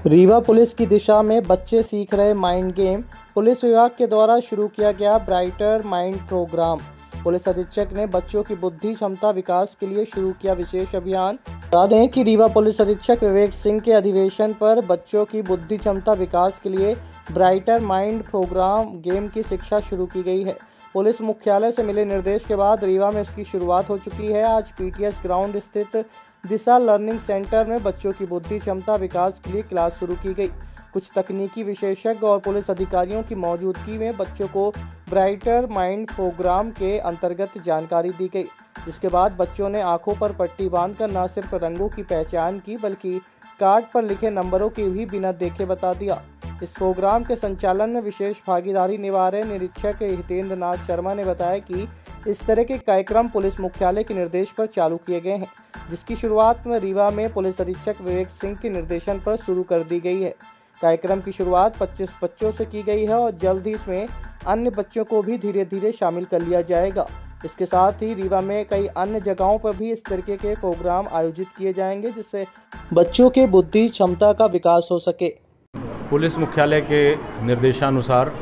Rewa police की दिशा में बच्चे सीख रहे माइंड गेम। पुलिस विभाग के द्वारा शुरू किया गया ब्राइटर माइंड प्रोग्राम। पुलिस अधीक्षक ने बच्चों की बुद्धि क्षमता विकास के लिए शुरू किया विशेष अभियान। बता दें कि रीवा पुलिस अधीक्षक विवेक सिंह के अधिवेशन पर बच्चों की बुद्धि क्षमता विकास के लिए ब्राइटर माइंड प्रोग्राम गेम की शिक्षा शुरू की गई है। पुलिस मुख्यालय से मिले निर्देश के बाद रीवा में इसकी शुरुआत हो चुकी है। आज पीटीएस ग्राउंड स्थित दिशा लर्निंग सेंटर में बच्चों की बुद्धि क्षमता विकास के लिए क्लास शुरू की गई। कुछ तकनीकी विशेषज्ञ और पुलिस अधिकारियों की मौजूदगी में बच्चों को ब्राइटर माइंड प्रोग्राम के अंतर्गत जानकारी दी गई, जिसके बाद बच्चों ने आंखों पर पट्टी बांधकर न सिर्फ रंगों की पहचान की बल्कि कार्ड पर लिखे नंबरों की भी बिना देखे बता दिया। इस प्रोग्राम के संचालन में विशेष भागीदारी निभा रहे निरीक्षक हितेंद्र नाथ शर्मा ने बताया कि इस तरह के कार्यक्रम पुलिस मुख्यालय के निर्देश पर चालू किए गए हैं, जिसकी शुरुआत में रीवा में पुलिस अधीक्षक विवेक सिंह के निर्देशन पर शुरू कर दी गई है। कार्यक्रम की शुरुआत 25 बच्चों से की गई है और जल्द ही इसमें अन्य बच्चों को भी धीरे धीरे शामिल कर लिया जाएगा। इसके साथ ही रीवा में कई अन्य जगहों पर भी इस तरीके के प्रोग्राम आयोजित किए जाएंगे, जिससे बच्चों के बुद्धि क्षमता का विकास हो सके। पुलिस मुख्यालय के निर्देशानुसार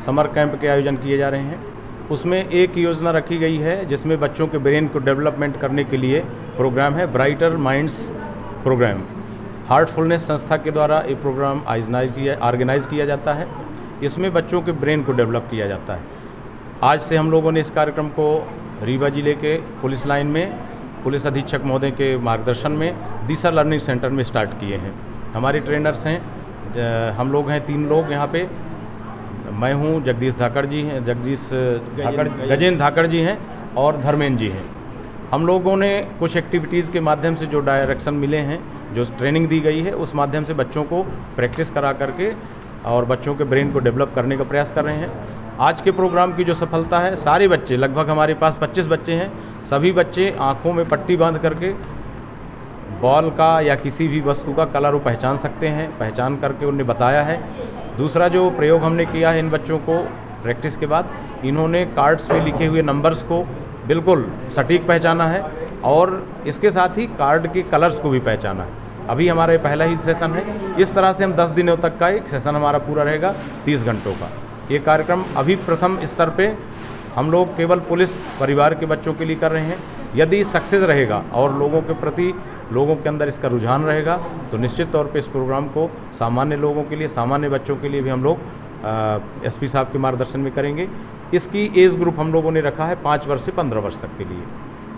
समर कैंप के आयोजन किए जा रहे हैं। उसमें एक योजना रखी गई है जिसमें बच्चों के ब्रेन को डेवलपमेंट करने के लिए प्रोग्राम है ब्राइटर माइंड्स प्रोग्राम। हार्टफुलनेस संस्था के द्वारा ये प्रोग्राम ऑर्गेनाइज किया जाता है। इसमें बच्चों के ब्रेन को डेवलप किया जाता है। आज से हम लोगों ने इस कार्यक्रम को रीवा जिले के पुलिस लाइन में पुलिस अधीक्षक महोदय के मार्गदर्शन में दिशा लर्निंग सेंटर में स्टार्ट किए हैं। हमारे ट्रेनर्स हैं, हम लोग हैं 3 लोग यहाँ पे। मैं हूँ, जगदीश धाकड़ जी हैं, गजेंद्र धाकड़ जी हैं और धर्मेंद्र जी हैं। हम लोगों ने कुछ एक्टिविटीज़ के माध्यम से जो डायरेक्शन मिले हैं, जो ट्रेनिंग दी गई है, उस माध्यम से बच्चों को प्रैक्टिस करा करके और बच्चों के ब्रेन को डेवलप करने का प्रयास कर रहे हैं। आज के प्रोग्राम की जो सफलता है, सारे बच्चे, लगभग हमारे पास 25 बच्चे हैं, सभी बच्चे आँखों में पट्टी बांध करके बॉल का या किसी भी वस्तु का कलर वो पहचान सकते हैं, पहचान करके उन्हें बताया है। दूसरा जो प्रयोग हमने किया है, इन बच्चों को प्रैक्टिस के बाद इन्होंने कार्ड्स पे लिखे हुए नंबर्स को बिल्कुल सटीक पहचाना है और इसके साथ ही कार्ड के कलर्स को भी पहचाना है। अभी हमारा पहला ही सेशन है। इस तरह से हम 10 दिनों तक का एक सेशन हमारा पूरा रहेगा, 30 घंटों का। ये कार्यक्रम अभी प्रथम स्तर पे हम लोग केवल पुलिस परिवार के बच्चों के लिए कर रहे हैं। यदि सक्सेस रहेगा और लोगों के प्रति लोगों के अंदर इसका रुझान रहेगा तो निश्चित तौर पे इस प्रोग्राम को सामान्य लोगों के लिए, सामान्य बच्चों के लिए भी हम लोग एसपी साहब के मार्गदर्शन में करेंगे। इसकी एज ग्रुप हम लोगों ने रखा है 5 वर्ष से 15 वर्ष तक के लिए।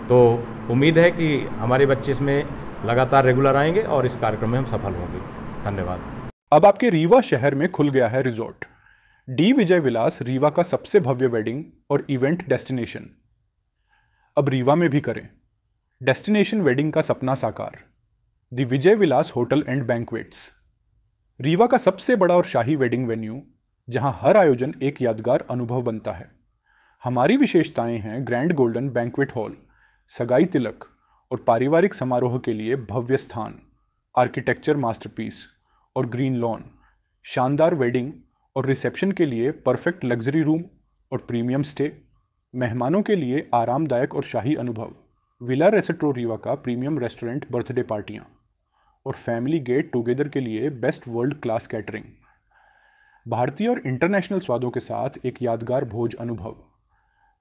तो उम्मीद है कि हमारे बच्चे इसमें लगातार रेगुलर आएंगे और इस कार्यक्रम में हम सफल होंगे। धन्यवाद। अब आपके रीवा शहर में खुल गया है रिजॉर्ट डी विजय विलास, रीवा का सबसे भव्य वेडिंग और इवेंट डेस्टिनेशन। अब रीवा में भी करें डेस्टिनेशन वेडिंग का सपना साकार। The Vijay Vilas hotel and banquets, Rewa का सबसे बड़ा और शाही वेडिंग वेन्यू, जहां हर आयोजन एक यादगार अनुभव बनता है। हमारी विशेषताएं हैं ग्रैंड गोल्डन बैंक्वेट हॉल, सगाई तिलक और पारिवारिक समारोह के लिए भव्य स्थान, आर्किटेक्चर मास्टरपीस और ग्रीन लॉन, शानदार वेडिंग और रिसेप्शन के लिए परफेक्ट लग्जरी रूम और प्रीमियम स्टे, मेहमानों के लिए आरामदायक और शाही अनुभव, विला रेस्टोरेंट रीवा का प्रीमियम रेस्टोरेंट बर्थडे पार्टियां और फैमिली गेट टुगेदर के लिए बेस्ट वर्ल्ड क्लास कैटरिंग, भारतीय और इंटरनेशनल स्वादों के साथ एक यादगार भोज अनुभव।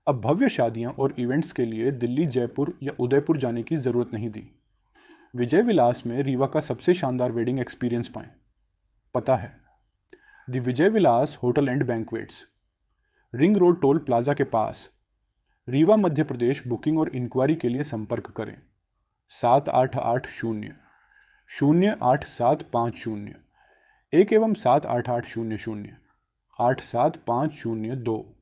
अब भव्य शादियां और इवेंट्स के लिए दिल्ली, जयपुर या उदयपुर जाने की ज़रूरत नहीं दी। विजय विलास में रीवा का सबसे शानदार वेडिंग एक्सपीरियंस पाएं। पता है the Vijay Vilas hotel and banquets, ring road toll plaza के पास, रीवा मध्य प्रदेश। बुकिंग और इंक्वायरी के लिए संपर्क करें 78800-08750 1 एवं 78800-87502।